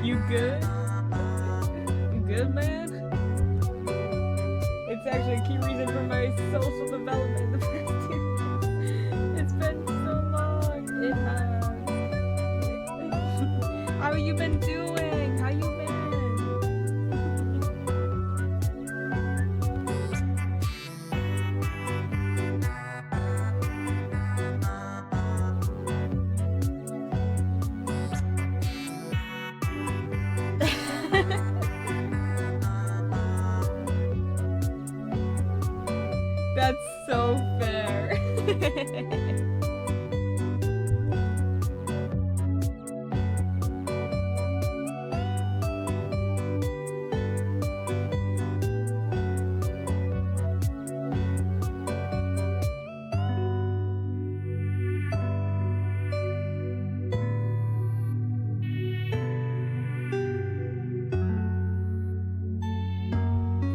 You good? You good, man? It's actually a key reason for my social development in the past 2 years. It's been so long. It has. How you been doing? How you been? That's so fair.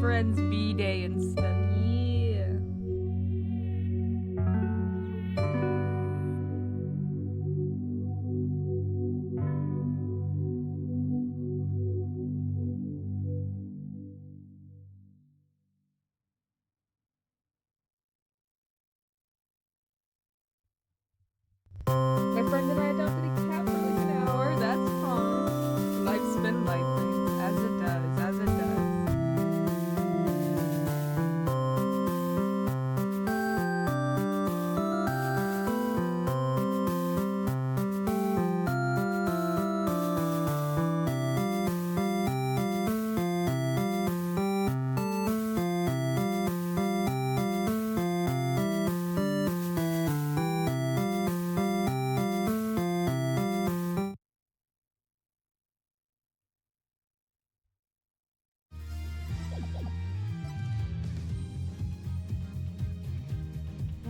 Friends B-Day and stuff. Yeah. My friend and I adopted a cat for like an hour. That's fun. Life's been life, as it does, as it does.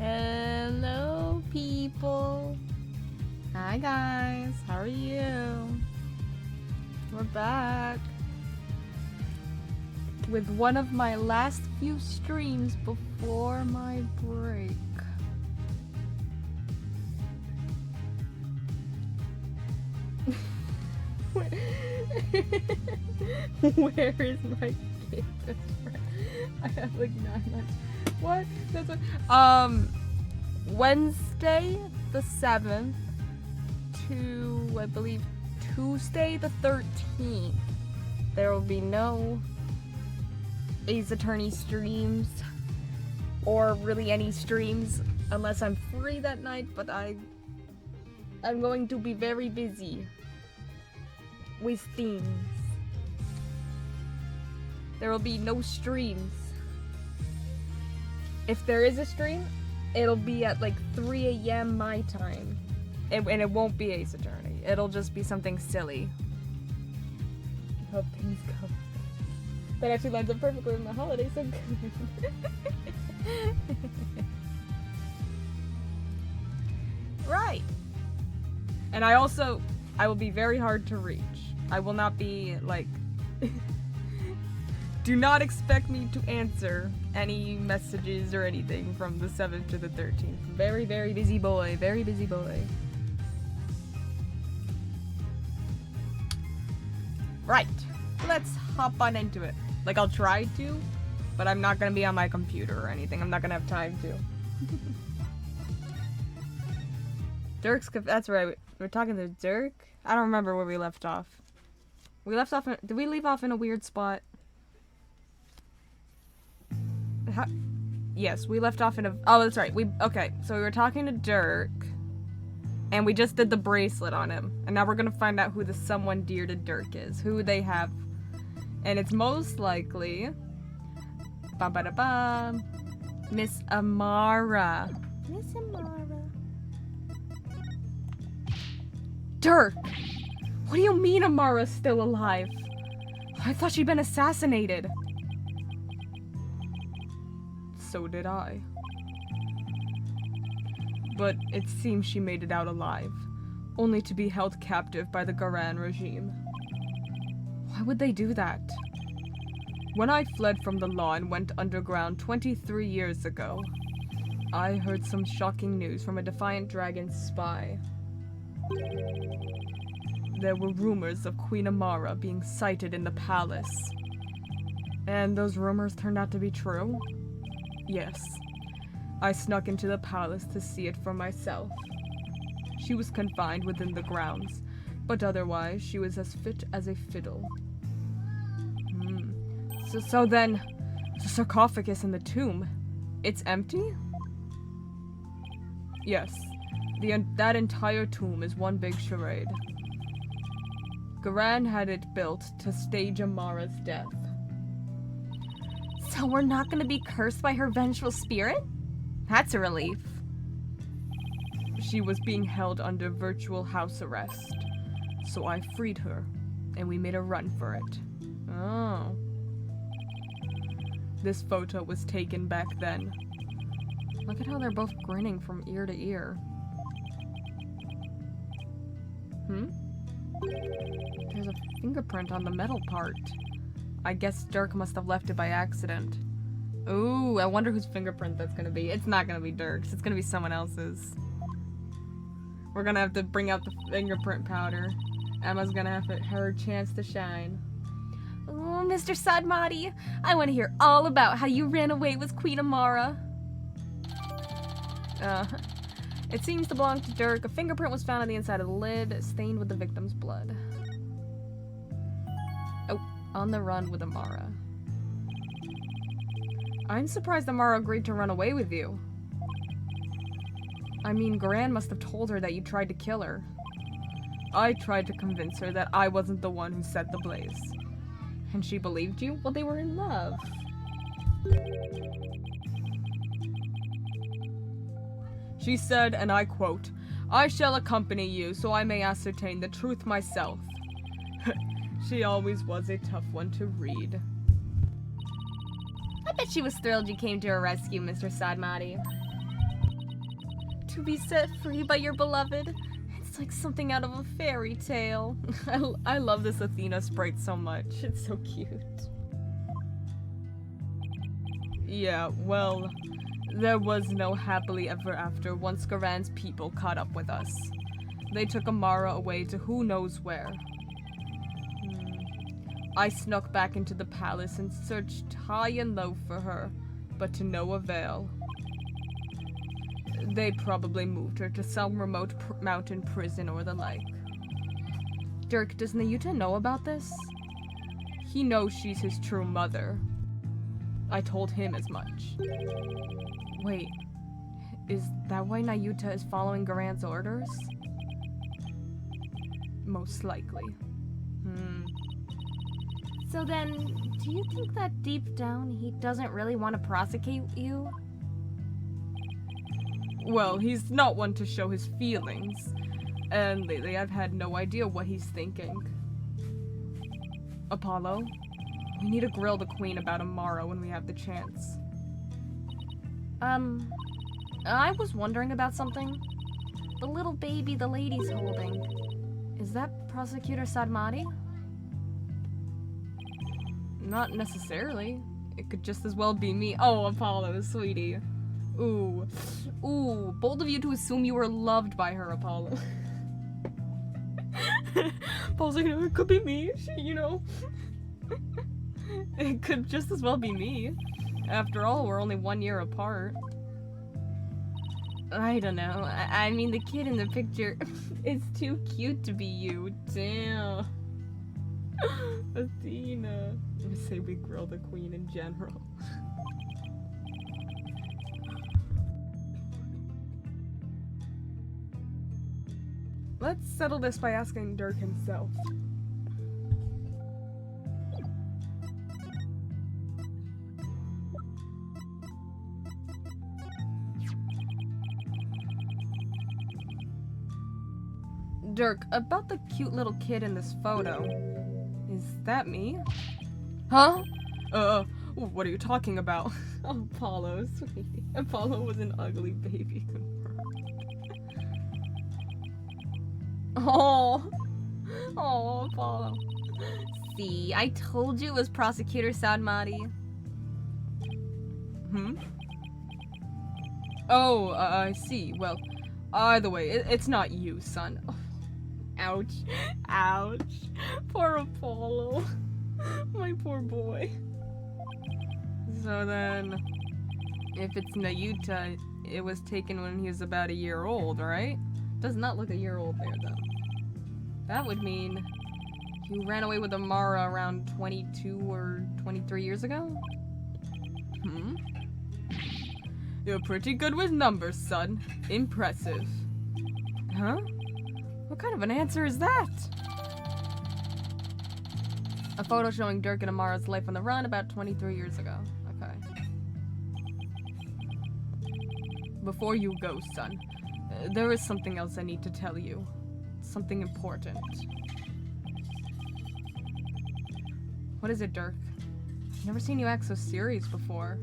Hello, people. Hi, guys. How are you? We're back with one of my last few streams before my break. Where is my kid best friend? I have like 9 months. What? That's what. Wednesday the 7th to, I believe, Tuesday the 13th. There will be no Ace Attorney streams, or really any streams, unless I'm free that night, but I'm going to be very busy with things. There will be no streams. If there is a stream, it'll be at like 3 a.m. my time. And it won't be Ace Attorney. It'll just be something silly. I hope things go. That actually lines up perfectly with my holiday, so good. Right. And I will be very hard to reach. I will not be, like... Do not expect me to answer any messages or anything from the 7th to the 13th. Very, very busy boy. Very busy boy. Right. Let's hop on into it. Like, I'll try to, but I'm not gonna be on my computer or anything. I'm not gonna have time to. Dirk's... That's right. We're talking to Dirk? I don't remember where we left off. We left off... Did we leave off in a weird spot? Yes, we left off in a... Oh, that's right. Okay, so we were talking to Dirk, and we just did the bracelet on him. And now we're gonna find out who the someone dear to Dirk is. Who they have. And it's most likely... Ba-ba-da-ba... Miss Amara. Miss Amara. Dirk! What do you mean Amara's still alive? I thought she'd been assassinated. So did I. But it seems she made it out alive, only to be held captive by the Garan regime. Why would they do that? When I fled from the law and went underground 23 years ago, I heard some shocking news from a Defiant Dragon spy. There were rumors of Queen Amara being sighted in the palace. And those rumors turned out to be true? Yes. I snuck into the palace to see it for myself. She was confined within the grounds, but otherwise she was as fit as a fiddle. So then, the sarcophagus in the tomb, it's empty? Yes. That entire tomb is one big charade. Garan had it built to stage Amara's death. So we're not gonna be cursed by her vengeful spirit? That's a relief. She was being held under virtual house arrest, so I freed her, and we made a run for it. Oh. This photo was taken back then. Look at how they're both grinning from ear to ear. There's a fingerprint on the metal part. I guess Dirk must have left it by accident. Ooh, I wonder whose fingerprint that's gonna be. It's not gonna be Dirk's. It's gonna be someone else's. We're gonna have to bring out the fingerprint powder. Emma's gonna have her chance to shine. Oh, Mr. Sadmati, I want to hear all about how you ran away with Queen Amara. It seems to belong to Dirk. A fingerprint was found on the inside of the lid, stained with the victim's blood. Oh, on the run with Amara. I'm surprised Amara agreed to run away with you. I mean, Gran must have told her that you tried to kill her. I tried to convince her that I wasn't the one who set the blaze. And she believed you? Well, they were in love. She said, and I quote, "I shall accompany you so I may ascertain the truth myself." She always was a tough one to read. I bet she was thrilled you came to her rescue, Mr. Sadmati. To be set free by your beloved. It's like something out of a fairy tale. I love this Athena sprite so much. It's so cute. Yeah, well, there was no happily ever after once Garan's people caught up with us. They took Amara away to who knows where. I snuck back into the palace and searched high and low for her, but to no avail. They probably moved her to some remote mountain prison or the like. Dirk, does Nayuta know about this? He knows she's his true mother. I told him as much. Wait, is that why Nayuta is following Garan's orders? Most likely. So then, do you think that deep down he doesn't really want to prosecute you? Well, he's not one to show his feelings, and lately I've had no idea what he's thinking. Apollo, we need to grill the queen about Amara when we have the chance. I was wondering about something. The little baby the lady's holding. Is that Prosecutor Sadmati? Not necessarily. It could just as well be me. Oh, Apollo, sweetie. Ooh. Ooh, bold of you to assume you were loved by her, Apollo. Paul's like, no, it could be me, you know. It could just as well be me. After all, we're only 1 year apart. I don't know. I mean, the kid in the picture is too cute to be you. Damn. Athena. I say we grill the queen in general. Let's settle this by asking Dirk himself. Dirk, about the cute little kid in this photo. Is that me? Huh? What are you talking about? Apollo, sweetie. Apollo was an ugly baby. Oh, Apollo. See, I told you it was Prosecutor Sadmati. Oh, I see. Well, either way, it's not you, son. Oh, ouch. Ouch. Poor Apollo. My poor boy. So then, if it's Nayuta, it was taken when he was about 1 year old, right? Does not look 1 year old there, though. That would mean you ran away with Amara around 22 or 23 years ago? You're pretty good with numbers, son. Impressive. Huh? What kind of an answer is that? A photo showing Dirk and Amara's life on the run about 23 years ago. Okay. Before you go, son, there is something else I need to tell you. Something important. What is it, Dirk? I've never seen you act so serious before.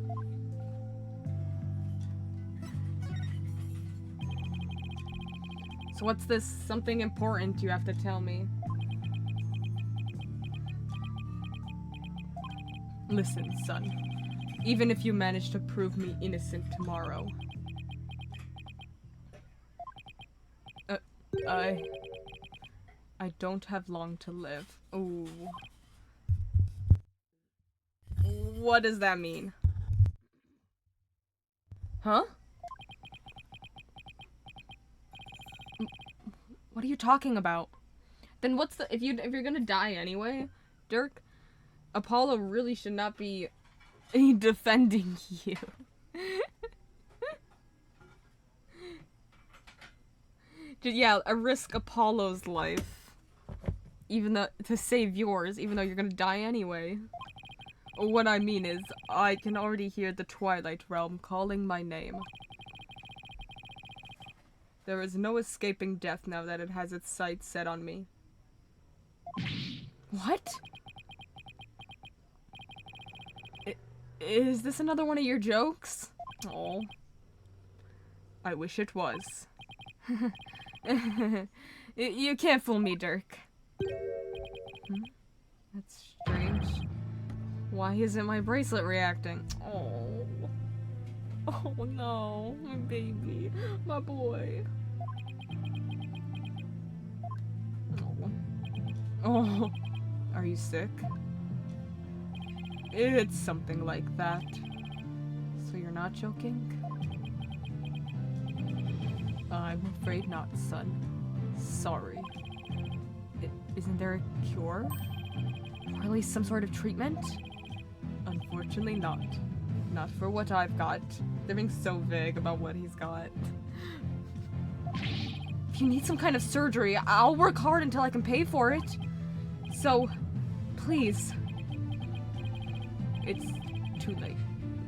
So what's this something important you have to tell me? Listen, son. Even if you manage to prove me innocent tomorrow, I don't have long to live. Ooh. What does that mean? Huh? What are you talking about? Then what's the if you're gonna die anyway, Dirk, Apollo really should not be defending you. Yeah, I risk Apollo's life, even though to save yours, even though you're gonna die anyway. What I mean is, I can already hear the Twilight Realm calling my name. There is no escaping death now that it has its sights set on me. What? Is this another one of your jokes? Oh. I wish it was. You can't fool me, Dirk. That's strange. Why isn't my bracelet reacting? Oh. Oh no, my baby. My boy. Oh. Oh. Are you sick? It's something like that. So you're not joking? I'm afraid not, son. Sorry. Isn't there a cure? Or at least some sort of treatment? Unfortunately not. Not for what I've got. They're being so vague about what he's got. If you need some kind of surgery, I'll work hard until I can pay for it. So, please. It's too late.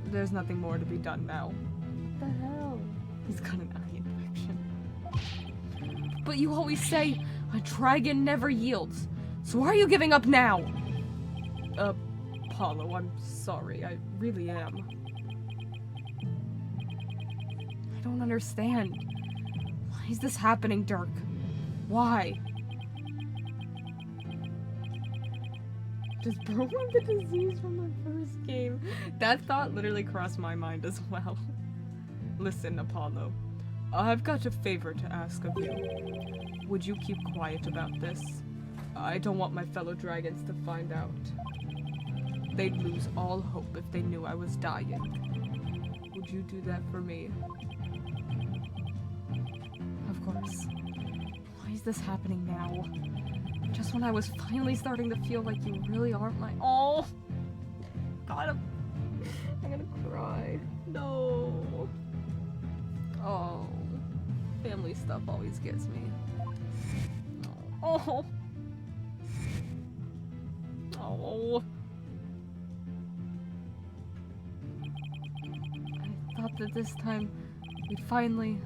There's nothing more to be done now. What the hell? He's got an eye infection. But you always say, a dragon never yields. So why are you giving up now? Apollo, I'm sorry. I really am. I don't understand. Why is this happening, Dirk? Why? Does Bro have the disease from the first game? That thought literally crossed my mind as well. Listen, Apollo. I've got a favor to ask of you. Would you keep quiet about this? I don't want my fellow dragons to find out. They'd lose all hope if they knew I was dying. Would you do that for me? Of course. Why is this happening now? Just when I was finally starting to feel like you really aren't my— Oh! God, I'm gonna cry. No. Oh. Family stuff always gets me. Oh. Oh. I thought that this time we'd finally—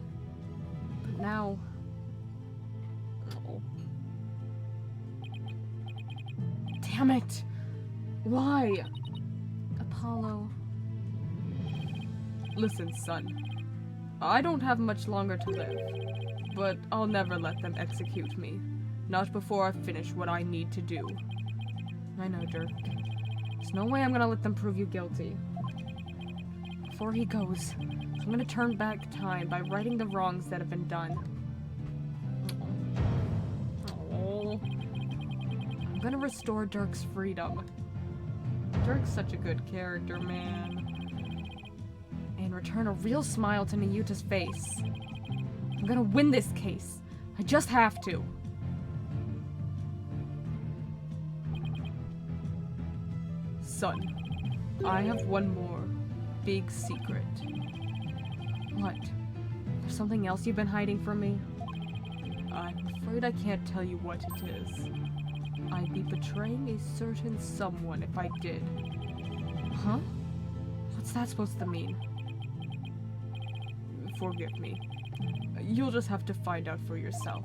But now— Oh. Damn it! Why? Apollo. Listen, son. I don't have much longer to live, but I'll never let them execute me. Not before I finish what I need to do. I know, Dirk. There's no way I'm gonna let them prove you guilty. Before he goes, I'm gonna turn back time by righting the wrongs that have been done. Oh. I'm gonna restore Dirk's freedom. Dirk's such a good character, man. And return a real smile to Nayuta's face. I'm gonna win this case. I just have to. Son, I have one more big secret. What? There's something else you've been hiding from me? I'm afraid I can't tell you what it is. I'd be betraying a certain someone if I did. Huh? What's that supposed to mean? Forgive me. You'll just have to find out for yourself.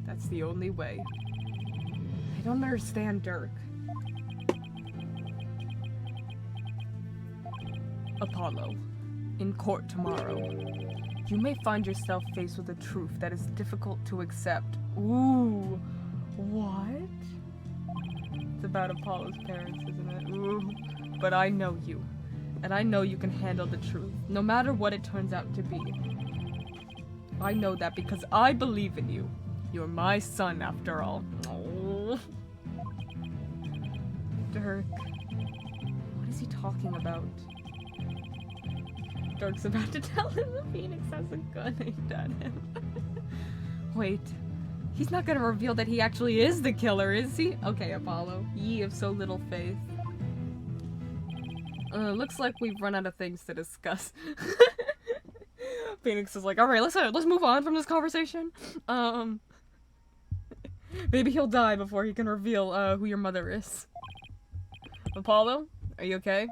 That's the only way. I don't understand, Dirk. Apollo, in court tomorrow, you may find yourself faced with a truth that is difficult to accept. Ooh, what? It's about Apollo's parents, isn't it? Ooh, but I know you, and I know you can handle the truth, no matter what it turns out to be. I know that because I believe in you. You're my son, after all. Oh. Dirk, what is he talking about? Dirk's about to tell him the Phoenix has a gun aimed at him. Wait, he's not gonna reveal that he actually is the killer, is he? Okay, Apollo, ye of so little faith. Looks like we've run out of things to discuss. Phoenix is like, alright, let's move on from this conversation. Maybe he'll die before he can reveal, who your mother is. Apollo, are you okay?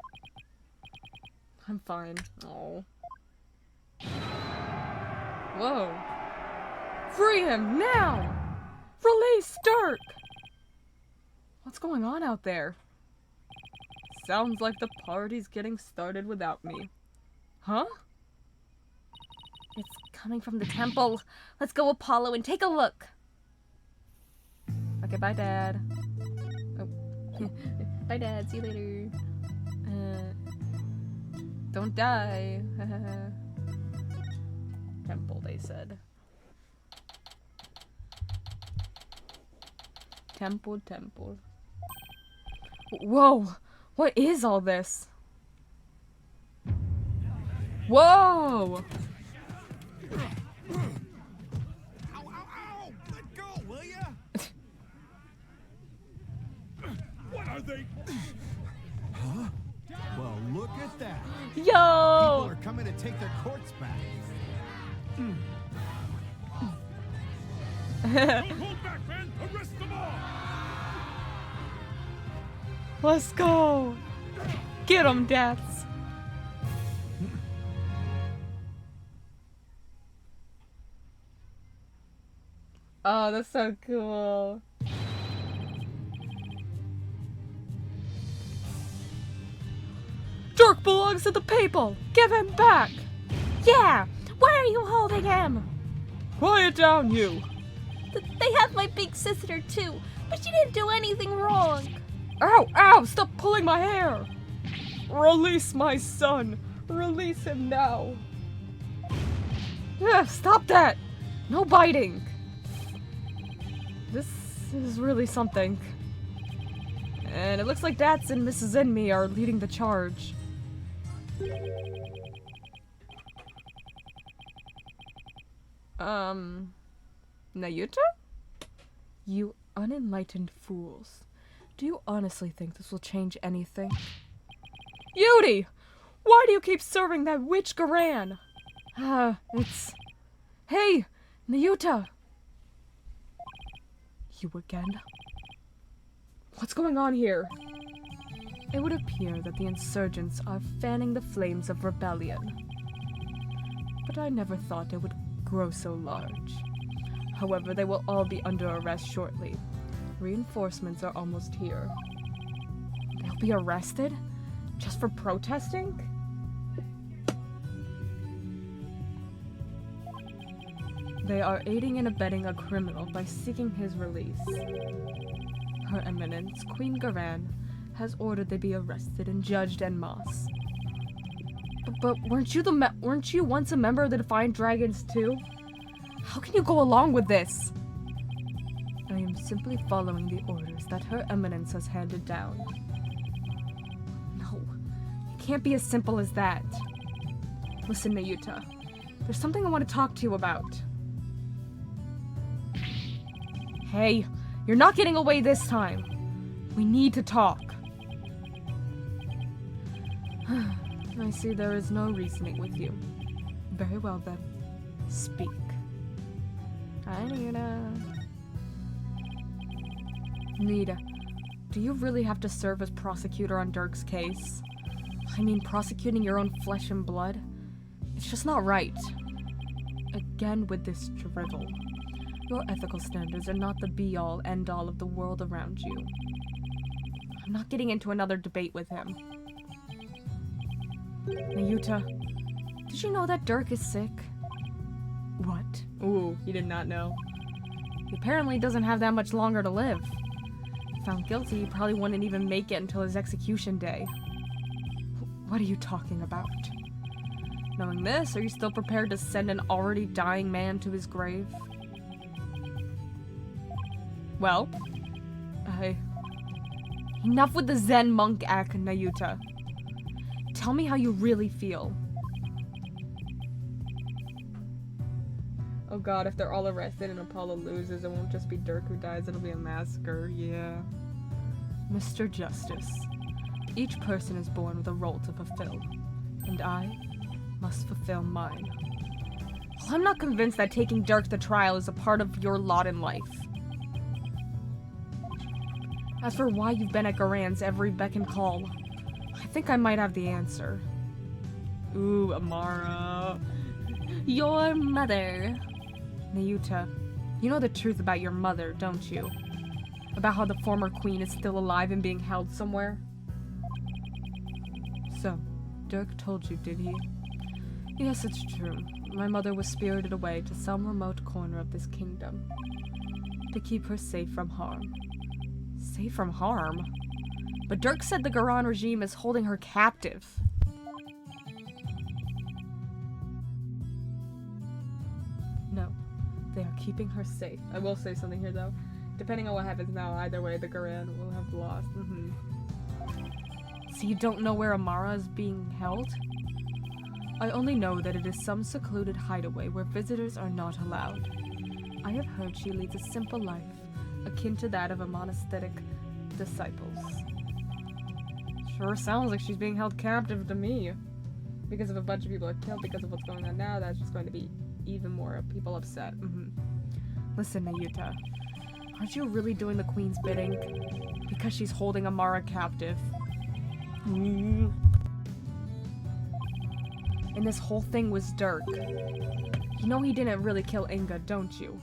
I'm fine. Oh. Whoa. Free him, now! Release Dirk! What's going on out there? Sounds like the party's getting started without me. Huh? It's coming from the temple. Let's go, Apollo, and take a look. Okay, bye, Dad. Oh. Bye, Dad. See you later. Don't die. Temple, they said. Temple, temple. Whoa! What is all this? Whoa! Ow, ow, ow! Let go, will ya? What are they? Huh? Well, look at that. Yo! People are coming to take their courts back. Don't hold back, man! Arrest them all! Let's go! Get 'em, Dats! Oh, that's so cool. Dirk belongs to the people! Give him back! Yeah! Why are you holding him? Quiet down, you! They have my big sister, too, but she didn't do anything wrong. Ow! Ow! Stop pulling my hair! Release my son! Release him now! Yeah, stop that! No biting! This is really something. And it looks like Dats and Mrs. and me are leading the charge. Nayuta? You unenlightened fools. Do you honestly think this will change anything? Yudi! Why do you keep serving that witch Garan? It's... Hey, Nayuta! You again? What's going on here? It would appear that the insurgents are fanning the flames of rebellion. But I never thought it would grow so large. However, they will all be under arrest shortly. Reinforcements are almost here. They'll be arrested? Just for protesting? They are aiding and abetting a criminal by seeking his release. Her Eminence, Queen Garan, has ordered they be arrested and judged en masse. But weren't you once a member of the Defiant Dragons too? How can you go along with this? I am simply following the orders that Her Eminence has handed down. No, it can't be as simple as that. Listen, Nayuta, there's something I want to talk to you about. Hey, you're not getting away this time. We need to talk. I see there is no reasoning with you. Very well then. Speak. Hi, Nita. Nita, do you really have to serve as prosecutor on Dirk's case? I mean, prosecuting your own flesh and blood? It's just not right. Again with this drivel. Your ethical standards are not the be-all, end-all of the world around you. I'm not getting into another debate with him. Nayuta, did you know that Dirk is sick? What? Ooh, you did not know. He apparently doesn't have that much longer to live. If found guilty, he probably wouldn't even make it until his execution day. What are you talking about? Knowing this, are you still prepared to send an already dying man to his grave? Well, enough with the Zen monk act, Nayuta. Tell me how you really feel. Oh god, if they're all arrested and Apollo loses, it won't just be Dirk who dies, it'll be a massacre, yeah. Mr. Justice, each person is born with a role to fulfill, and I must fulfill mine. Well, I'm not convinced that taking Dirk to trial is a part of your lot in life. As for why you've been at Garan's every beck and call, I think I might have the answer. Ooh, Amara. Your mother. Nayuta, you know the truth about your mother, don't you? About how the former queen is still alive and being held somewhere? So, Dirk told you, did he? Yes, it's true. My mother was spirited away to some remote corner of this kingdom to keep her safe from harm. Safe from harm? But Dirk said the Garan regime is holding her captive. No, they are keeping her safe. I will say something here though. Depending on what happens now, either way, the Garan will have lost. So you don't know where Amara is being held? I only know that it is some secluded hideaway where visitors are not allowed. I have heard she leads a simple life, akin to that of a monastic disciples. Sure sounds like she's being held captive to me. Because if a bunch of people are killed because of what's going on now, that's just going to be even more people upset. Listen, Nayuta, aren't you really doing the queen's bidding? Because she's holding Amara captive. And this whole thing was Dirk. You know he didn't really kill Inga, don't you?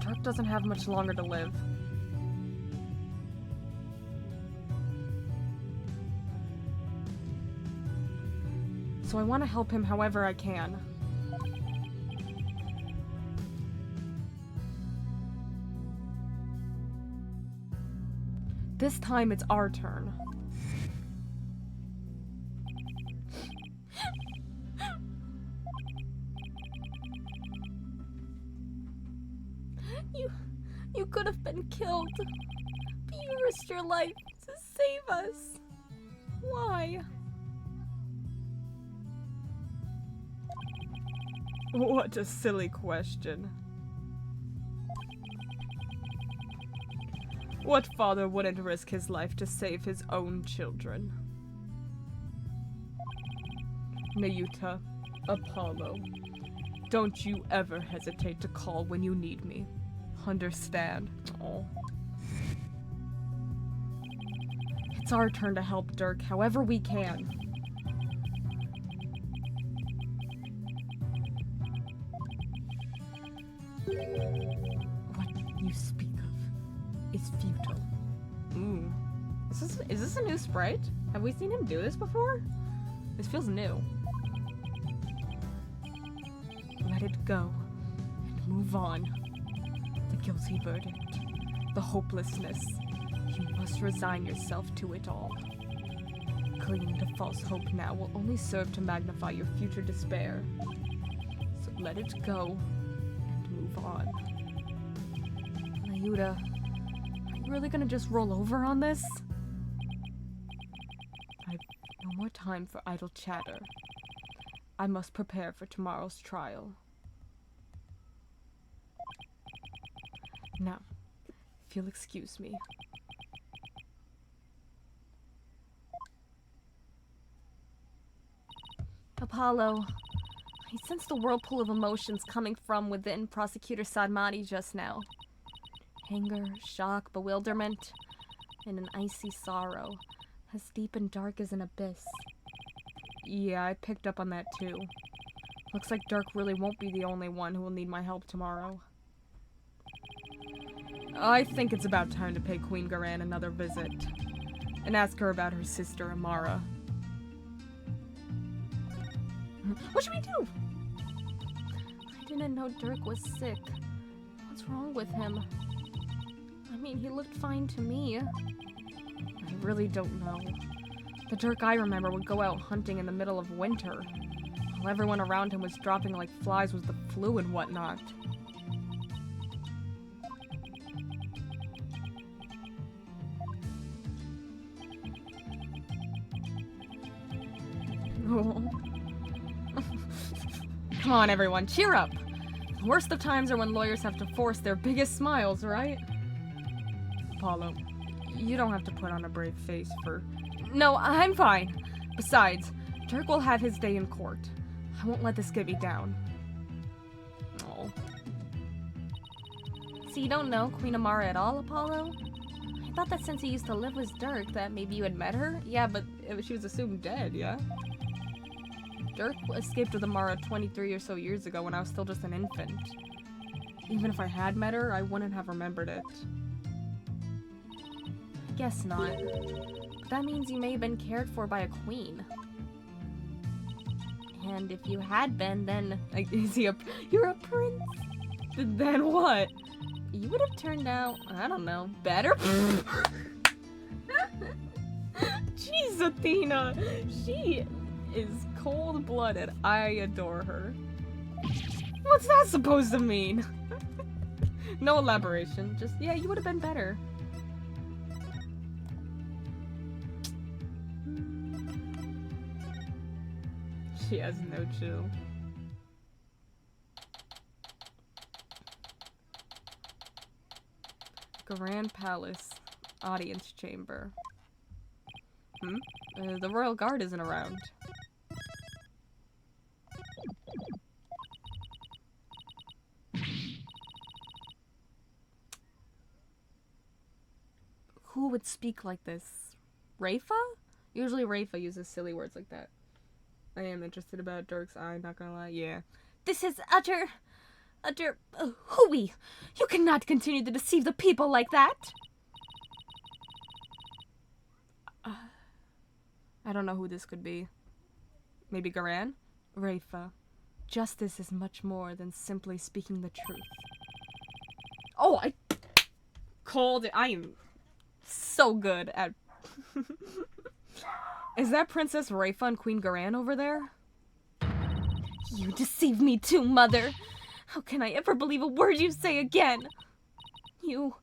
Dirk doesn't have much longer to live. So I want to help him however I can. This time it's our turn. You could have been killed, but you risked your life to save us. Why? What a silly question. What father wouldn't risk his life to save his own children? Nayuta, Apollo, don't you ever hesitate to call when you need me. Understand? Oh. It's our turn to help Dirk however we can. What you speak of is futile. Ooh. Is this a new sprite? Have we seen him do this before? This feels new. Let it go and move on. The guilty verdict, the hopelessness. You must resign yourself to it all. Clinging to false hope now will only serve to magnify your future despair. So let it go and move on. Nayuta, are you really gonna just roll over on this? I've no more time for idle chatter. I must prepare for tomorrow's trial. Now, if you'll excuse me. Apollo, I sensed the whirlpool of emotions coming from within Prosecutor Sadmati just now. Anger, shock, bewilderment, and an icy sorrow, as deep and dark as an abyss. Yeah, I picked up on that too. Looks like Dirk really won't be the only one who will need my help tomorrow. I think it's about time to pay Queen Garan another visit, and ask her about her sister, Amara. What should we do? I didn't know Dirk was sick. What's wrong with him? I mean, he looked fine to me. I really don't know. The Dirk I remember would go out hunting in the middle of winter, while everyone around him was dropping like flies with the flu and whatnot. Oh. Come on, everyone, cheer up! The worst of times are when lawyers have to force their biggest smiles, right? Apollo, you don't have to put on a brave face for... No, I'm fine. Besides, Dirk will have his day in court. I won't let this get me down. Oh. So you don't know Queen Amara at all, Apollo? I thought that since you used to live with Dirk, that maybe you had met her? Yeah, but she was assumed dead, yeah? Dirk escaped with Amara 23 or so years ago when I was still just an infant. Even if I had met her, I wouldn't have remembered it. Guess not. But that means you may have been cared for by a queen. And if you had been, then... Like, you're a prince? Then what? You would have turned out, I don't know, better? Jeez, Athena! She is cold-blooded. I adore her. What's that supposed to mean? No elaboration. Just, yeah, you would have been better. She has no chill. Grand Palace. Audience chamber. The Royal Guard isn't around. Who would speak like this? Rafa? Usually Rafa uses silly words like that. I am interested about Dirk's eye, not gonna lie. Yeah. This is utter hooey. You cannot continue to deceive the people like that. I don't know who this could be. Maybe Garan? Rafa. Justice is much more than simply speaking the truth. Oh, I called it. I am so good at... Is that Princess Rafa and Queen Garan over there? You deceived me too, Mother. How can I ever believe a word you say again? You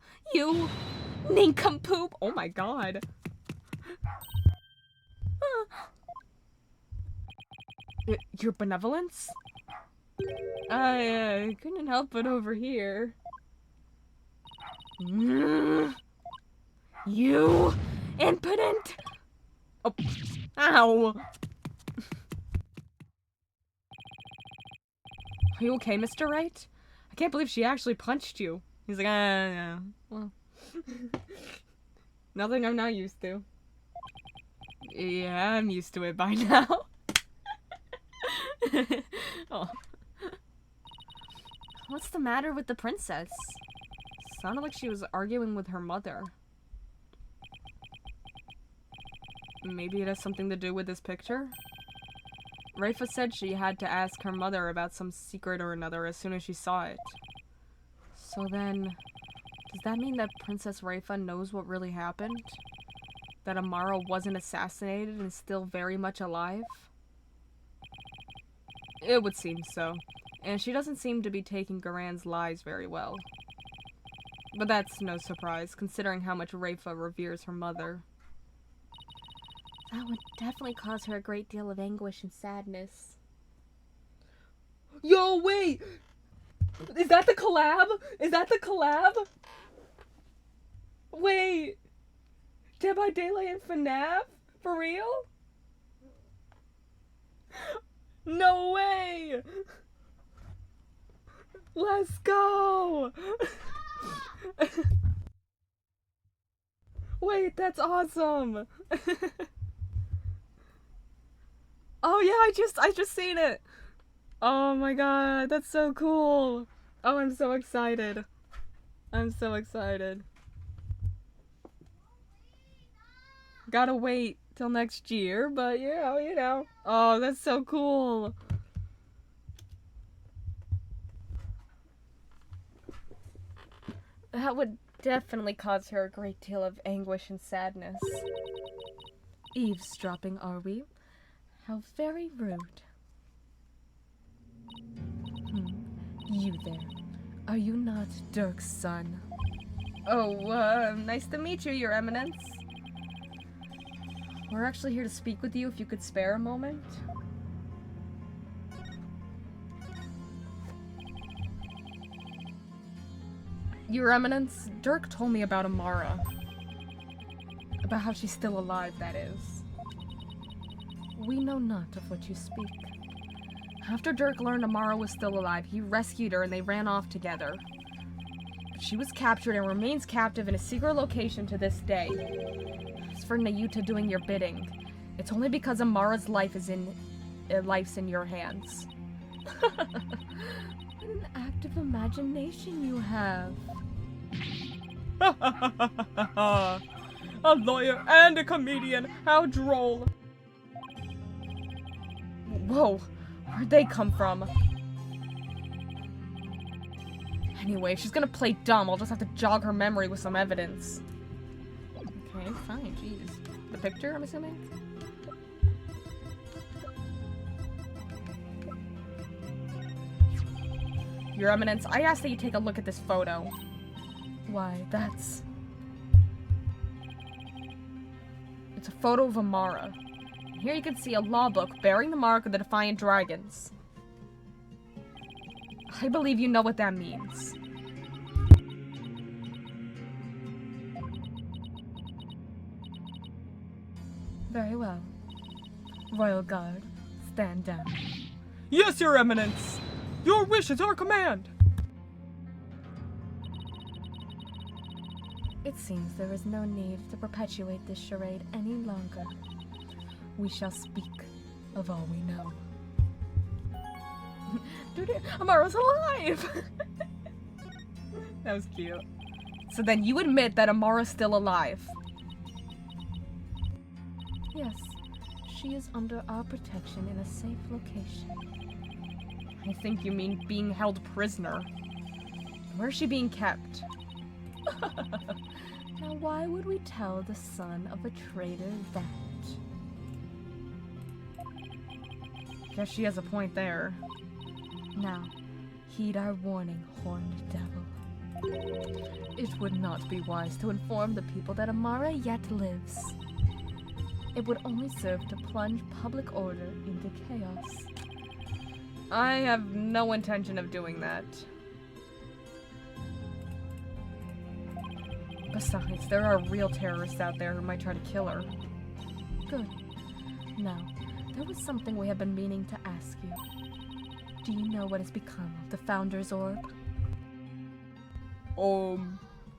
nincompoop. Oh my god. Your benevolence? I couldn't help but overhear. You impotent. Oh. Ow. Are you okay, Mr. Wright? I can't believe she actually punched you. He's like, yeah. Well. Nothing I'm not used to. Yeah, I'm used to it by now. Oh. What's the matter with the princess? Sounded like she was arguing with her mother. Maybe it has something to do with this picture? Rafa said she had to ask her mother about some secret or another as soon as she saw it. So then, does that mean that Princess Rafa knows what really happened? That Amara wasn't assassinated and is still very much alive? It would seem so. And she doesn't seem to be taking Garan's lies very well. But that's no surprise, considering how much Rafa reveres her mother. That would definitely cause her a great deal of anguish and sadness. Yo, wait! Is that the collab? Is that the collab? Wait! Dead by Daylight and FNAF? For real? No way! Let's go! Wait, that's awesome. Oh yeah, I just seen it. Oh my god, that's so cool. Oh, I'm so excited. I'm so excited. Gotta wait till next year, but you know. Oh, that's so cool. That would definitely cause her a great deal of anguish and sadness. Eavesdropping, are we? How very rude. You there. Are you not Dirk's son? Oh, nice to meet you, Your Eminence. We're actually here to speak with you if you could spare a moment. Your Eminence, Dirk told me about Amara. About how she's still alive, that is. We know not of what you speak. After Dirk learned Amara was still alive, he rescued her and they ran off together. But she was captured and remains captive in a secret location to this day. As for Nayuta doing your bidding, it's only because Amara's life's in your hands. What an active imagination you have. A lawyer and a comedian, how droll. Whoa, where'd they come from? Anyway, if she's gonna play dumb, I'll just have to jog her memory with some evidence. Okay, fine, jeez. The picture, I'm assuming? Your Eminence, I ask that you take a look at this photo. Why, that's... It's a photo of Amara. Here you can see a law book bearing the mark of the Defiant Dragons. I believe you know what that means. Very well. Royal Guard, stand down. Yes, Your Eminence! Your wish is our command! It seems there is no need to perpetuate this charade any longer. We shall speak of all we know. Dude, Amara's alive! That was cute. So then you admit that Amara's still alive? Yes, she is under our protection in a safe location. I think you mean being held prisoner. Where's she being kept? Now why would we tell the son of a traitor that? Guess she has a point there. Now, heed our warning, horned devil. It would not be wise to inform the people that Amara yet lives. It would only serve to plunge public order into chaos. I have no intention of doing that. Besides, There are real terrorists out there who might try to kill her. good. Now, there was something we have been meaning to ask you. Do you know what has become of the Founder's Orb?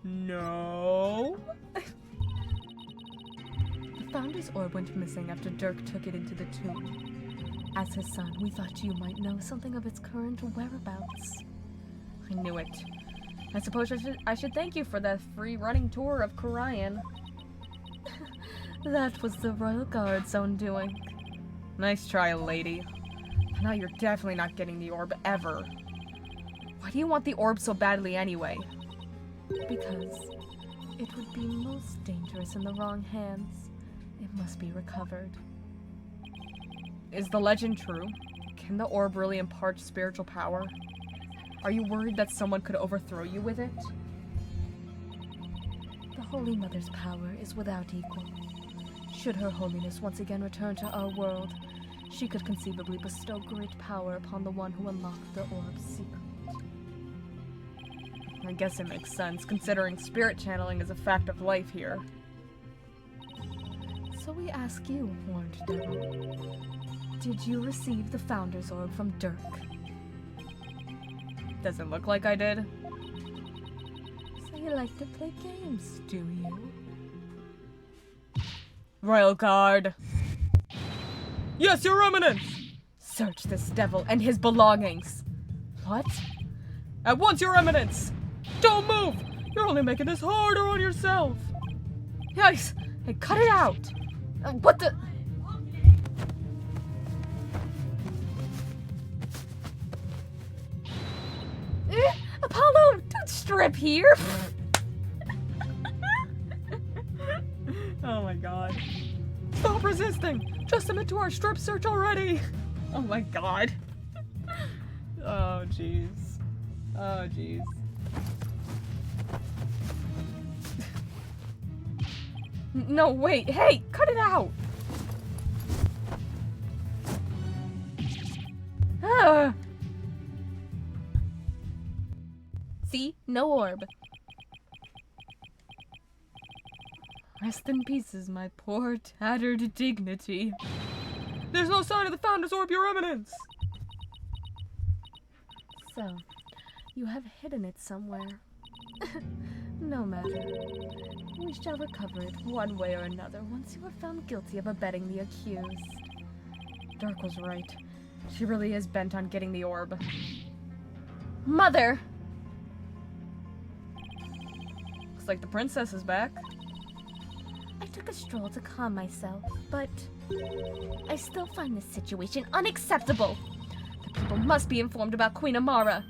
No. The Founder's Orb went missing after Dirk took it into the tomb. As his son, we thought you might know something of its current whereabouts. I knew it. I suppose I should thank you for the free running tour of Korian. That was the Royal Guard's own doing. Nice try, lady. Now you're definitely not getting the orb ever. Why do you want the orb so badly anyway? Because it would be most dangerous in the wrong hands. It must be recovered. Is the legend true? Can the orb really impart spiritual power? Are you worried that someone could overthrow you with it? The Holy Mother's power is without equal. Should Her Holiness once again return to our world, she could conceivably bestow great power upon the one who unlocked the orb's secret. I guess it makes sense, considering spirit channeling is a fact of life here. So we ask you, Horned Devil, did you receive the Founder's Orb from Dirk? Does it look like I did? You like to play games, do you? Royal Guard. Yes, Your Eminence! Search this devil and his belongings. What? At once, Your Eminence! Don't move! You're only making this harder on yourself! Yikes! Hey, cut it out! What the? Apollo, don't strip here! Oh my god. Stop resisting! Just submit to our strip search already! Oh my god. Oh jeez. Oh jeez. No, wait, hey, cut it out! Ah. See? No orb. Rest in pieces, my poor, tattered dignity. There's no sign of the Founder's Orb, Your Eminence! So, you have hidden it somewhere. No matter. We shall recover it one way or another once you are found guilty of abetting the accused. Dark was right. She really is bent on getting the orb. Mother! Looks like the princess is back. I took a stroll to calm myself, but I still find this situation unacceptable. The people must be informed about Queen Amara.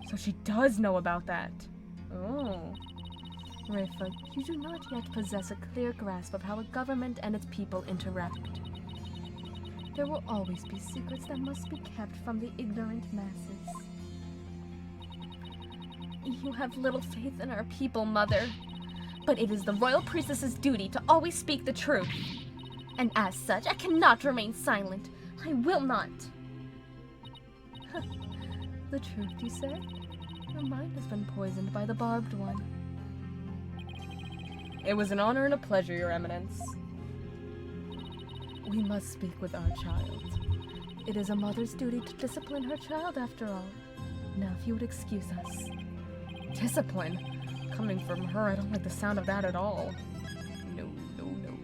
So she does know about that. Oh. Rifa, you do not yet possess a clear grasp of how a government and its people interact. There will always be secrets that must be kept from the ignorant masses. You have little faith in our people, Mother. But it is the royal priestess's duty to always speak the truth. And as such, I cannot remain silent. I will not. The truth, you say? Your mind has been poisoned by the barbed one. It was an honor and a pleasure, Your Eminence. We must speak with our child. It is a mother's duty to discipline her child, after all. Now, if you would excuse us. Discipline? Coming from her, I don't like the sound of that at all. No, no, no.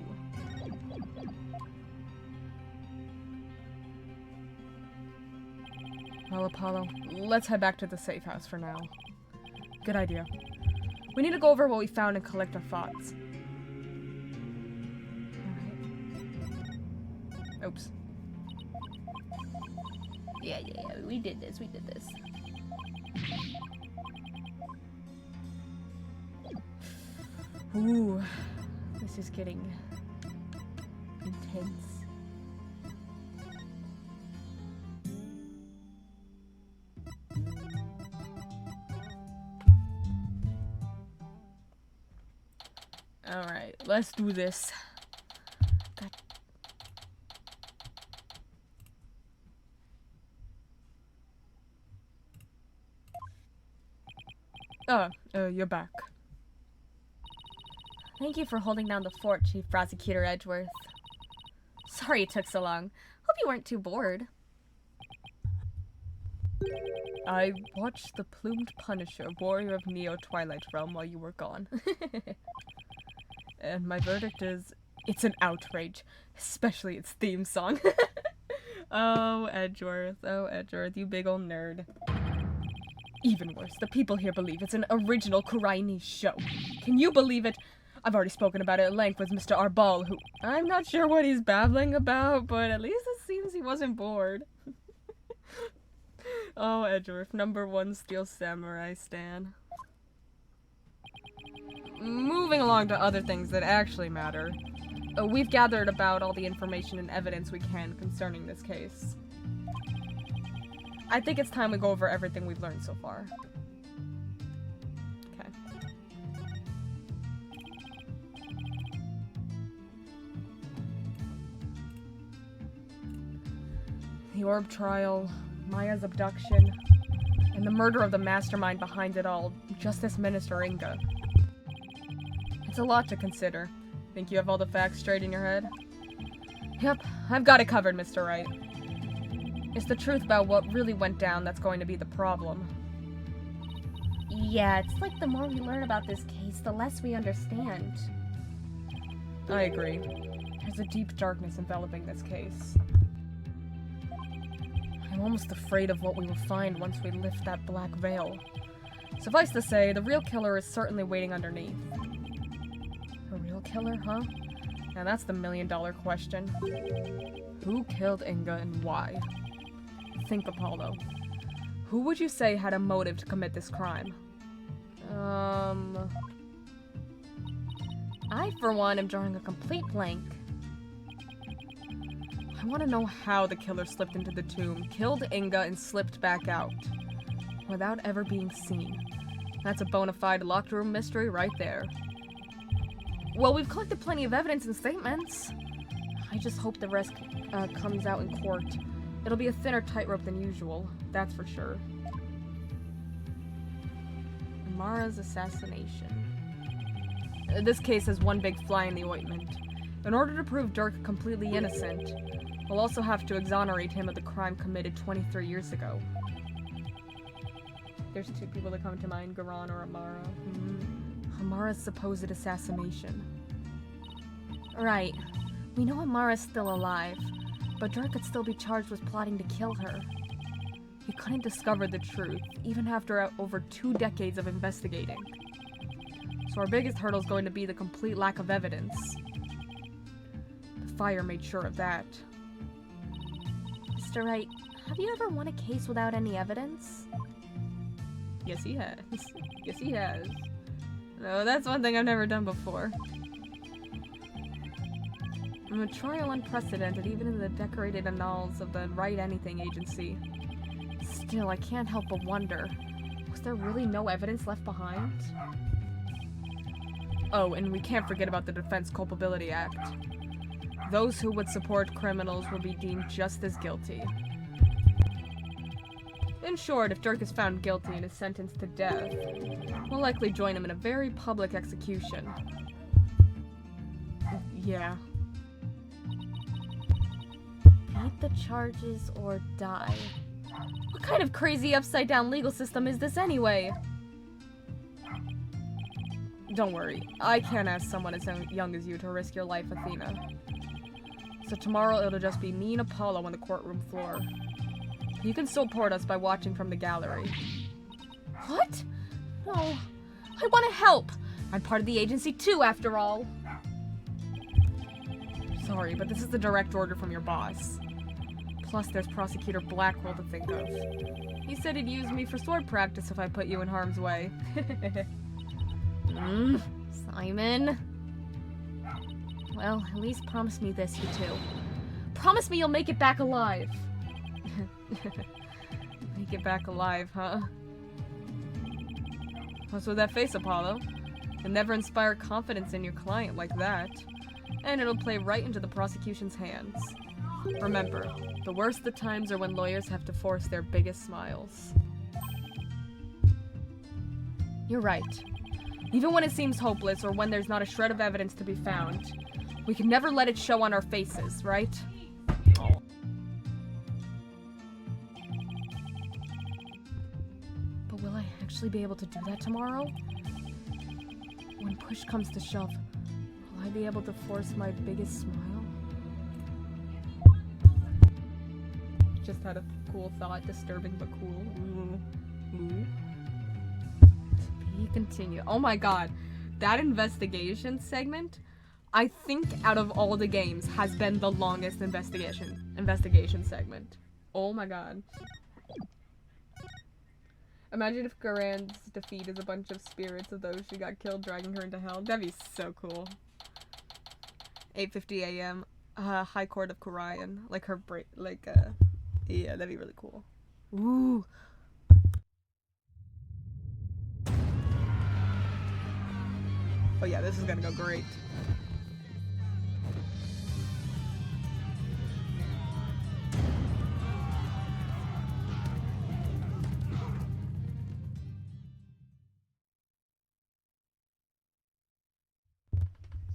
Well, Apollo, let's head back to the safe house for now. Good idea. We need to go over what we found and collect our thoughts. Alright. Oops. Yeah, we did this. Ooh, this is getting intense. Alright, let's do this. You're back. Thank you for holding down the fort, Chief Prosecutor Edgeworth. Sorry it took so long. Hope you weren't too bored. I watched the Plumed Punisher, Warrior of Neo Twilight Realm, while you were gone. And my verdict is, it's an outrage. Especially its theme song. Oh, Edgeworth, you big old nerd. Even worse, the people here believe it's an original Kuraini show. Can you believe it? I've already spoken about it at length with Mr. Arbal, who... I'm not sure what he's babbling about, but at least it seems he wasn't bored. Oh, Edgeworth, #1 Steel Samurai stan. Moving along to other things that actually matter. We've gathered about all the information and evidence we can concerning this case. I think it's time we go over everything we've learned so far. Okay. The orb trial, Maya's abduction, and the murder of the mastermind behind it all, Justice Minister Inga. It's a lot to consider. Think you have all the facts straight in your head? Yep, I've got it covered, Mr. Wright. It's the truth about what really went down that's going to be the problem. Yeah, it's like the more we learn about this case, the less we understand. I agree. There's a deep darkness enveloping this case. I'm almost afraid of what we will find once we lift that black veil. Suffice to say, the real killer is certainly waiting underneath. A real killer, huh? Now that's the million-dollar question. Who killed Inga and why? Think, Apollo. Who would you say had a motive to commit this crime? I, for one, am drawing a complete blank. I want to know how the killer slipped into the tomb, killed Inga, and slipped back out. Without ever being seen. That's a bona fide locked room mystery right there. Well, we've collected plenty of evidence and statements. I just hope the rest comes out in court. It'll be a thinner tightrope than usual, that's for sure. Amara's assassination. This case has one big fly in the ointment. In order to prove Dirk completely innocent, we'll also have to exonerate him of the crime committed 23 years ago. There's two people that come to mind, Garan or Amara. Amara's supposed assassination. Right. We know Amara's still alive, but Dirk could still be charged with plotting to kill her. He couldn't discover the truth, even after over 2 decades of investigating. So our biggest hurdle is going to be the complete lack of evidence. The fire made sure of that. Mr. Wright, have you ever won a case without any evidence? Yes, he has. Yes, he has. No, that's one thing I've never done before. A trial unprecedented even in the decorated annals of the Wright Anything Agency. Still, I can't help but wonder, was there really no evidence left behind? Oh, and we can't forget about the Defense Culpability Act. Those who would support criminals will be deemed just as guilty. In short, if Dirk is found guilty and is sentenced to death, we'll likely join him in a very public execution. Yeah. Meet the charges or die. What kind of crazy upside-down legal system is this anyway? Don't worry, I can't ask someone as young as you to risk your life, Athena. So tomorrow it'll just be me and Apollo on the courtroom floor. You can support us by watching from the gallery. What? No, I want to help. I'm part of the agency too, after all. Sorry, but this is the direct order from your boss. Plus, there's Prosecutor Blackwell to think of. He said he'd use me for sword practice if I put you in harm's way. Simon. Well, at least promise me this, you two. Promise me you'll make it back alive. Make it back alive, huh? What's with that face, Apollo? You'll never inspire confidence in your client like that. And it'll play right into the prosecution's hands. Remember, the worst of times are when lawyers have to force their biggest smiles. You're right. Even when it seems hopeless or when there's not a shred of evidence to be found, we can never let it show on our faces, right? Oh. But will I actually be able to do that tomorrow? When push comes to shove, will I be able to force my biggest smile? Just had a cool thought, disturbing but cool. Ooh. To be continued. Oh my god, that investigation segment, I think out of all the games, has been the longest investigation segment. Oh my god. Imagine if Garan's defeat is a bunch of spirits of those who got killed dragging her into hell. That'd be so cool. 8:50 a.m. High Court of Kurian. Like her yeah, that'd be really cool. Ooh. Oh yeah, this is gonna go great.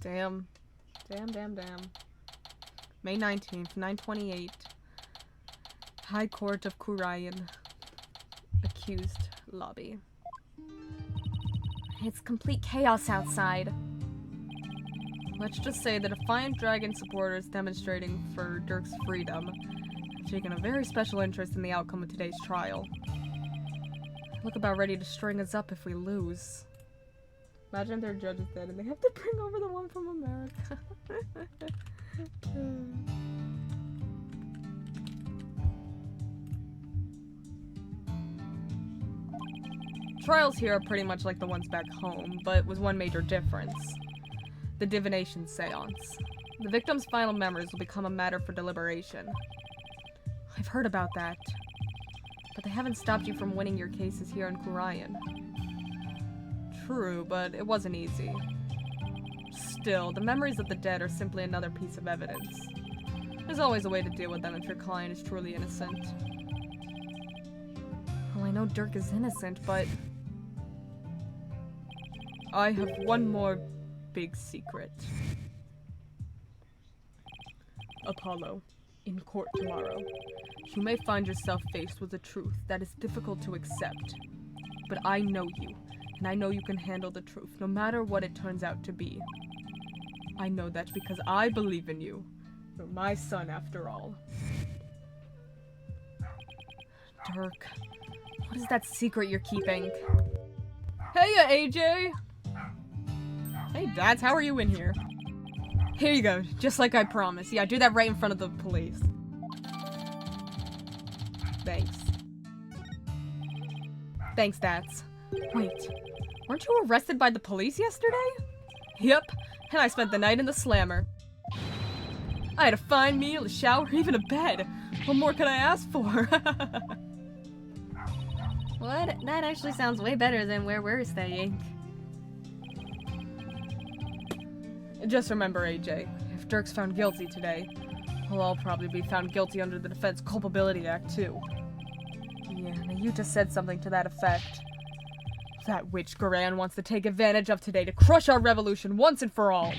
Damn. Damn. May 19th, 9:28. High Court of Kurian. Accused lobby. It's complete chaos outside. Let's just say the Defiant Dragon supporters demonstrating for Dirk's freedom have taken a very special interest in the outcome of today's trial. Look about ready to string us up if we lose. Imagine their judge is dead and they have to bring over the one from America. Trials here are pretty much like the ones back home, but with one major difference. The divination seance. The victim's final memories will become a matter for deliberation. I've heard about that. But they haven't stopped you from winning your cases here in Khurayan. True, but it wasn't easy. Still, the memories of the dead are simply another piece of evidence. There's always a way to deal with them if your client is truly innocent. Well, I know Dirk is innocent, but I have one more big secret. Apollo, in court tomorrow, you may find yourself faced with a truth that is difficult to accept. But I know you, and I know you can handle the truth, no matter what it turns out to be. I know that because I believe in you. You're my son, after all. Dirk, what is that secret you're keeping? Heya, AJ! Hey, Dads, how are you in here? Here you go, just like I promised. Yeah, do that right in front of the police. Thanks. Thanks, Dads. Wait, weren't you arrested by the police yesterday? Yep, and I spent the night in the slammer. I had a fine meal, a shower, even a bed. What more could I ask for? What? That actually sounds way better than where we're staying. Just remember, AJ, if Dirk's found guilty today, we'll all probably be found guilty under the Defense Culpability Act, too. Yeah, now you just said something to that effect. That witch Garan wants to take advantage of today to crush our revolution once and for all.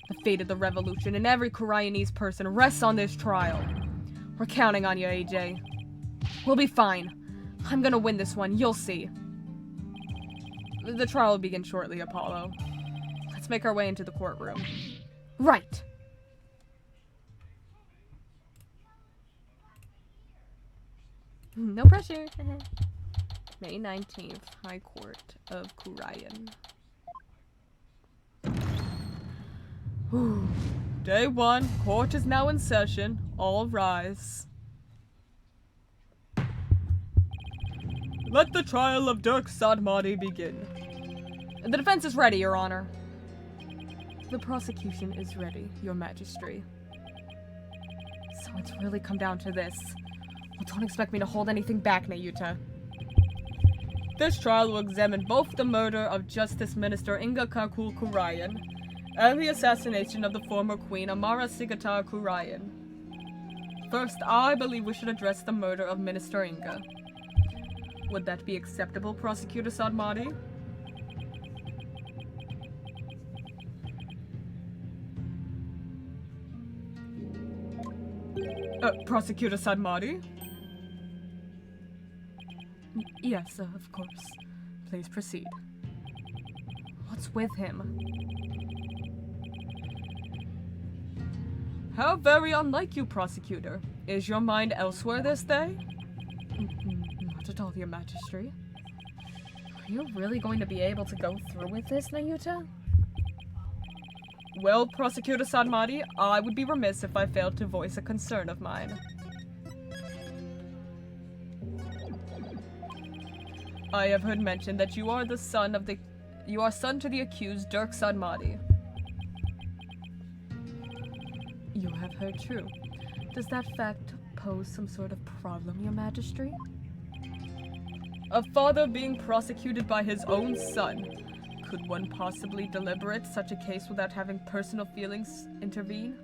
The fate of the revolution and every Khurayanese person rests on this trial. We're counting on you, AJ. We'll be fine. I'm gonna win this one, you'll see. The trial will begin shortly, Apollo. Let's make our way into the courtroom. Right! No pressure. May 19th, High Court of Khurayan. Day 1, court is now in session. All rise. Let the trial of Dirk Sadmadi begin. The defense is ready, Your Honor. The prosecution is ready, Your Majesty. So it's really come down to this. Well, don't expect me to hold anything back, Nayuta. This trial will examine both the murder of Justice Minister Inga Kakul Khurayan and the assassination of the former Queen Amara Sigatar Khurayan. First, I believe we should address the murder of Minister Inga. Would that be acceptable, Prosecutor Sadmadi? Prosecutor Sadmadi? Yes, of course. Please proceed. What's with him? How very unlike you, Prosecutor. Is your mind elsewhere this day? Not at all, Your Majesty. Are you really going to be able to go through with this, Nayuta? Well, Prosecutor Sadmadi, I would be remiss if I failed to voice a concern of mine. I have heard mention that you are son to the accused Dirk Sadmadi. You have heard true. Does that fact pose some sort of problem, Your Majesty? A father being prosecuted by his own son. Could one possibly deliberate such a case without having personal feelings intervene?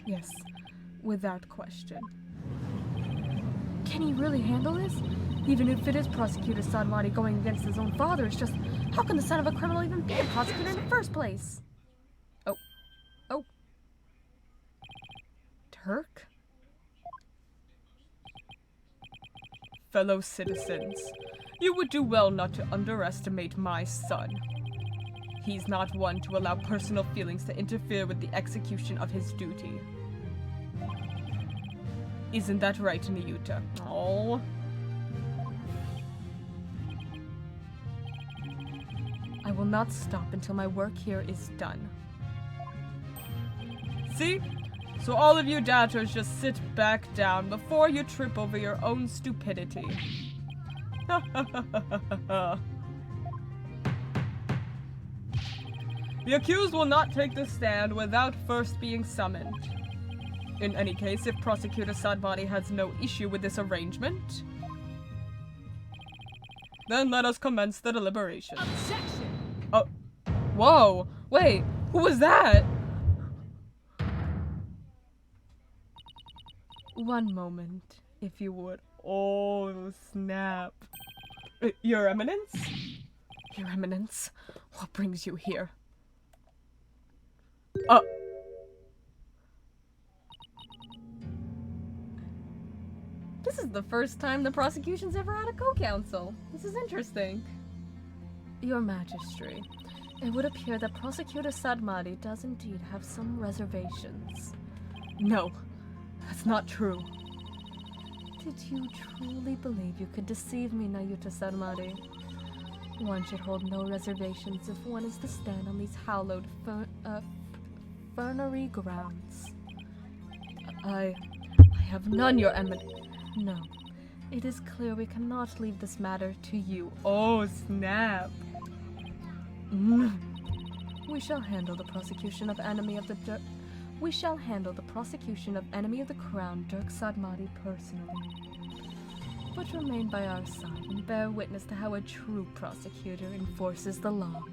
Yes, without question. Can he really handle this? Even if it is Prosecutor Sadmati going against his own father, it's just, how can the son of a criminal even be a prosecutor in the first place? Oh. Turk? Fellow citizens, you would do well not to underestimate my son. He's not one to allow personal feelings to interfere with the execution of his duty. Isn't that right, Niyuta? Oh. I will not stop until my work here is done. See? So all of you doubters just sit back down before you trip over your own stupidity. The accused will not take the stand without first being summoned. In any case, if Prosecutor Sadmati has no issue with this arrangement, then let us commence the deliberations. Objection! Oh. Whoa! Wait, who was that? One moment, if you would. Oh, snap. Your Eminence? Your Eminence, what brings you here? This is the first time the prosecution's ever had a co-counsel. This is interesting. Your Majesty, it would appear that Prosecutor Sadmati does indeed have some reservations. No, that's not true. Did you truly believe you could deceive me, Nayuta Sadmati? One should hold no reservations if one is to stand on these hallowed fernery grounds. I have none, Your Eminence. No, it is clear we cannot leave this matter to you. Oh, snap. We shall handle the prosecution of enemy of the crown, Dirk Sadmati, personally. But remain by our side and bear witness to how a true prosecutor enforces the law.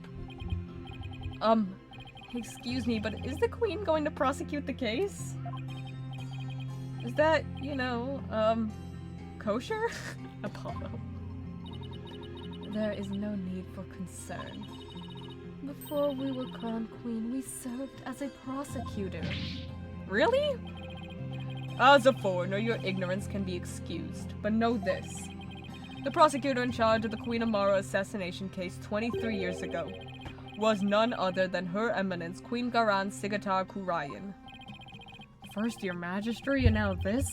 Excuse me, but is the Queen going to prosecute the case? Is that, kosher? Apollo. There is no need for concern. Before we were crowned queen, we served as a prosecutor. Really? As a foreigner, your ignorance can be excused, but know this. The prosecutor in charge of the Queen Amara assassination case 23 years ago was none other than Her Eminence Queen Garan Sigatar Kurayan. First your Majesty and now this?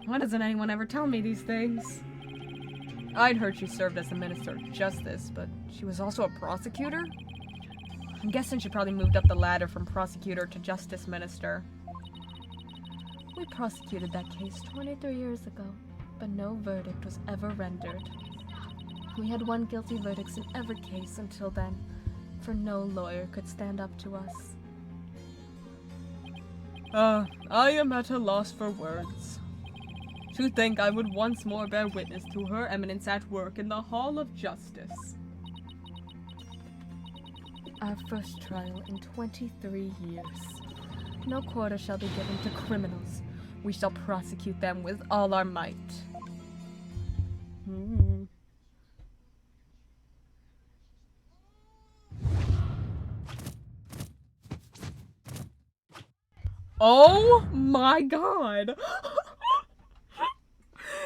Why doesn't anyone ever tell me these things? I'd heard she served as the Minister of Justice, but she was also a prosecutor? I'm guessing she probably moved up the ladder from prosecutor to Justice Minister. We prosecuted that case 23 years ago, but no verdict was ever rendered. We had one guilty verdict in every case until then, for no lawyer could stand up to us. I am at a loss for words. To think I would once more bear witness to Her Eminence at work in the Hall of Justice. Our first trial in 23 years. No quarter shall be given to criminals. We shall prosecute them with all our might. Oh my god!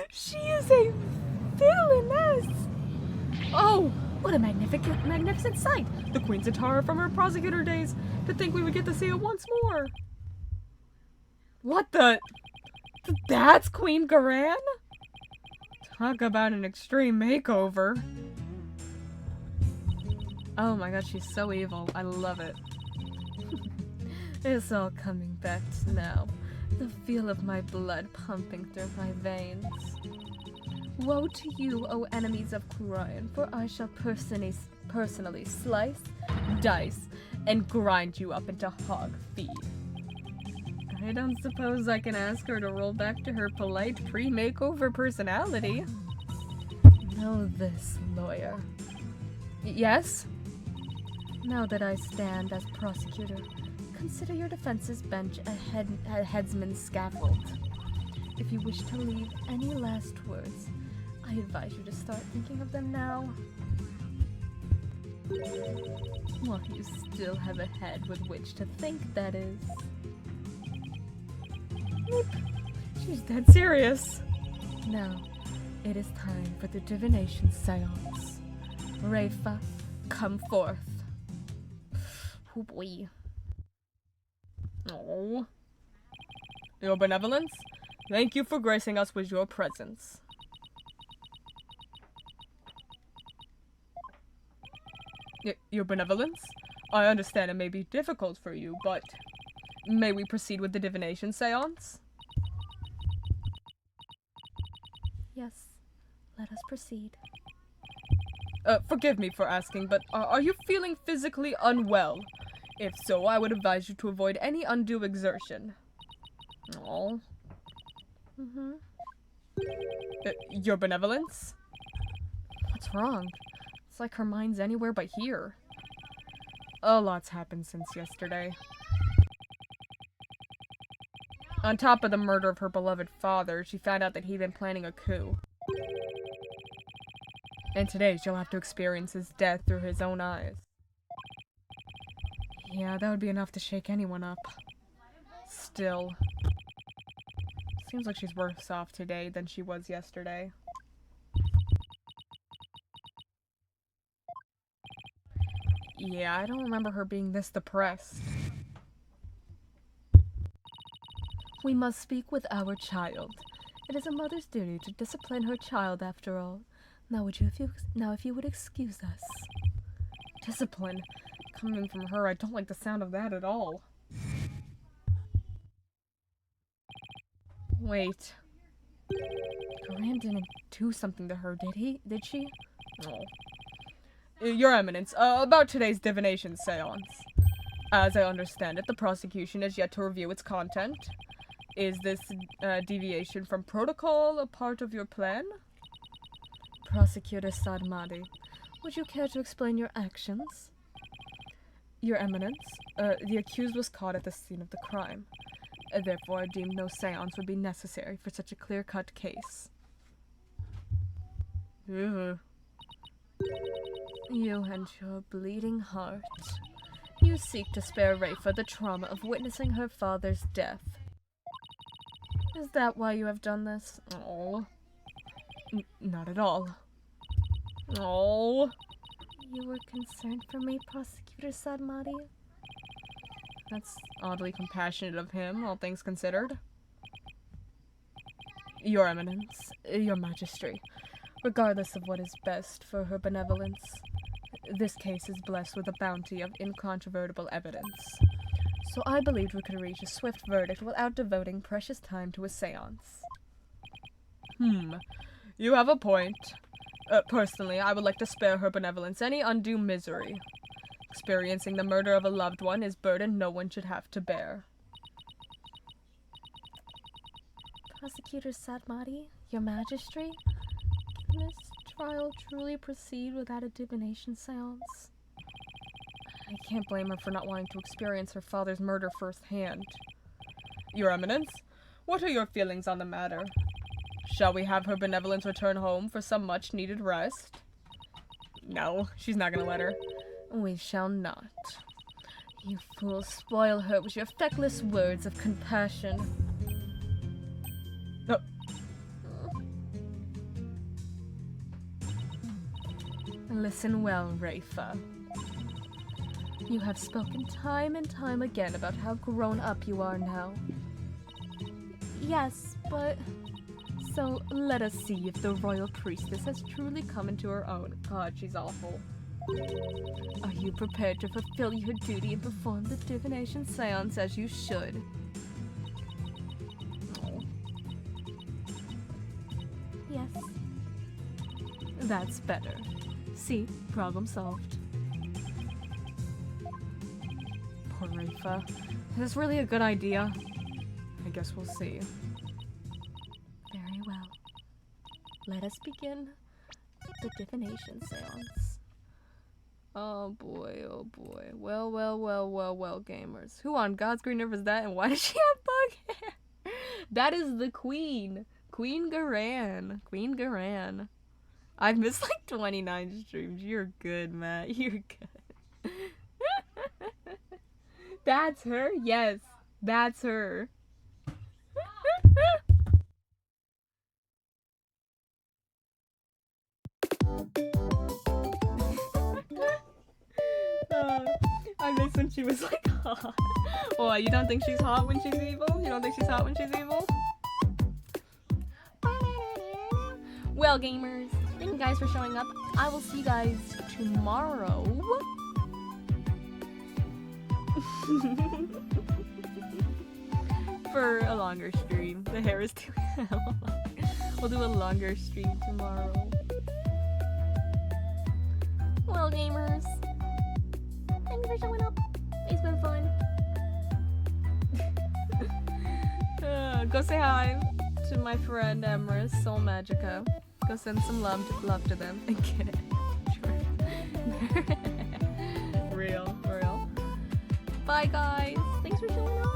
She is a villainess! Oh, what a magnificent sight! The Queen Zatara from her prosecutor days. To think we would get to see it once more. What the? That's Queen Garan? Talk about an extreme makeover. Oh my god, she's so evil. I love it. It's all coming back now. The feel of my blood pumping through my veins. Woe to you, O enemies of Kurayan, for I shall personally slice, dice, and grind you up into hog feed. I don't suppose I can ask her to roll back to her polite pre-makeover personality. Know this, lawyer. Yes? Now that I stand as prosecutor, consider your defense's bench a headsman's scaffold. If you wish to leave any last words, I I advise you to start thinking of them now. Well, you still have a head with which to think, that is. Nope. She's dead serious. Now, it is time for the divination seance. Rafa, come forth. Oh boy. Oh. Your benevolence, thank you for gracing us with your presence. Your benevolence, I understand it may be difficult for you, but may we proceed with the divination seance? Yes, let us proceed. Forgive me for asking, but are you feeling physically unwell? If so, I would advise you to avoid any undue exertion. Oh. Mm-hmm. Your benevolence? What's wrong? It's like her mind's anywhere but here. A lot's happened since yesterday. On top of the murder of her beloved father, she found out that he'd been planning a coup. And today she'll have to experience his death through his own eyes. Yeah, that would be enough to shake anyone up. Still, seems like she's worse off today than she was yesterday. Yeah, I don't remember her being this depressed. We must speak with our child. It is a mother's duty to discipline her child, after all. Now, if you would excuse us. Discipline? Coming from her, I don't like the sound of that at all. Wait. Graham didn't do something to her, did he? Did she? Oh. Your Eminence, about today's divination seance. As I understand it, the prosecution is yet to review its content. Is this deviation from protocol a part of your plan? Prosecutor Sadmadi, would you care to explain your actions? Your Eminence, the accused was caught at the scene of the crime. Therefore, I deemed no seance would be necessary for such a clear-cut case. You and your bleeding heart. You seek to spare Rafa the trauma of witnessing her father's death. Is that why you have done this? Oh. Not at all. Oh. You were concerned for me, Prosecutor Sadmadi? That's oddly compassionate of him, all things considered. Your Eminence, your Majesty, regardless of what is best for her benevolence, this case is blessed with a bounty of incontrovertible evidence. So I believed we could reach a swift verdict without devoting precious time to a seance. You have a point. Personally, I would like to spare her benevolence any undue misery. Experiencing the murder of a loved one is burden no one should have to bear. Prosecutor Sadmadi, your Majesty, can this trial truly proceed without a divination seance? I can't blame her for not wanting to experience her father's murder firsthand. Your Eminence, what are your feelings on the matter? Shall we have her benevolence return home for some much-needed rest? No, she's not gonna let her. We shall not. You fools spoil her with your feckless words of compassion. No. Listen well, Rafa. You have spoken time and time again about how grown up you are now. Yes, but... So, let us see if the royal priestess has truly come into her own. God, she's awful. Are you prepared to fulfill your duty and perform the divination seance as you should? Oh. Yes. That's better. See, problem solved. Poor Rafa. Is this really a good idea? I guess we'll see. Very well. Let us begin the divination seance. Oh boy, oh boy. Well, gamers. Who on God's green earth is that, and why does she have bug hair? That is the queen. Queen Garan. Queen Garan. I've missed like 29 streams. You're good, Matt. You're good. That's her? Yes, that's her. I miss when she was like hot. What, you don't think she's hot when she's evil? You don't think she's hot when she's evil? Well, gamers, thank you guys for showing up. I will see you guys tomorrow. For a longer stream. The hair is too long. We'll do a longer stream tomorrow. Well, gamers, thank you for showing up. It's been fun. Go say hi to my friend Emrys, Soul Magica. Go send some love to them and get it. Real. Bye, guys. Thanks for showing up.